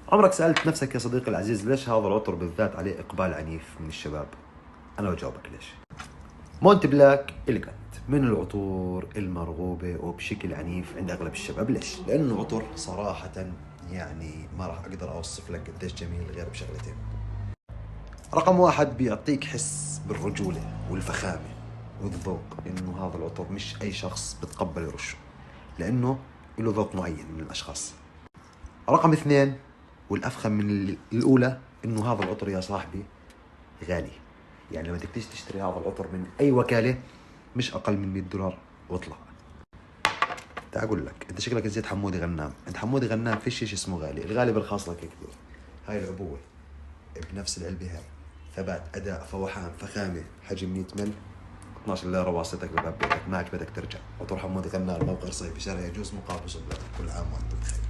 عمرك سألت نفسك يا صديقي العزيز ليش هذا العطر بالذات عليه إقبال عنيف من الشباب؟ أنا بجاوبك ليش. مونت بلاك إليجانت من العطور المرغوبة وبشكل عنيف عند أغلب الشباب. ليش؟ لأنه عطر صراحة يعني ما راح أقدر أوصف لك قديش جميل غير بشغلتين. رقم واحد، بيعطيك حس بالرجولة والفخامة والذوق، إنه هذا العطر مش أي شخص بتقبل يرشه، لأنه له ذوق معين من الأشخاص. رقم اثنين والأفخم من الأولى، إنه هذا العطر يا صاحبي غالي. يعني لما تيجي تشتري هذا العطر من أي وكالة مش أقل من $100 واطلع. تعال أقول لك، أنت شكلك نسيت حمودي غنام. أنت حمودي غنام فيش شيء اسمه غالي، الغالي برخص لك كثير. هاي العبوة بنفس العلبة هاي، ثبات، أداء، فوحان، فخامة، حجم 100 مل، 12 ليرة واصلتك لباب بيتك. ما عجبتك ترجع. عطر حمودي غنام موقع صيفي، شارع يجوز، مقابل بلاد. كل عام وأنتم بخير.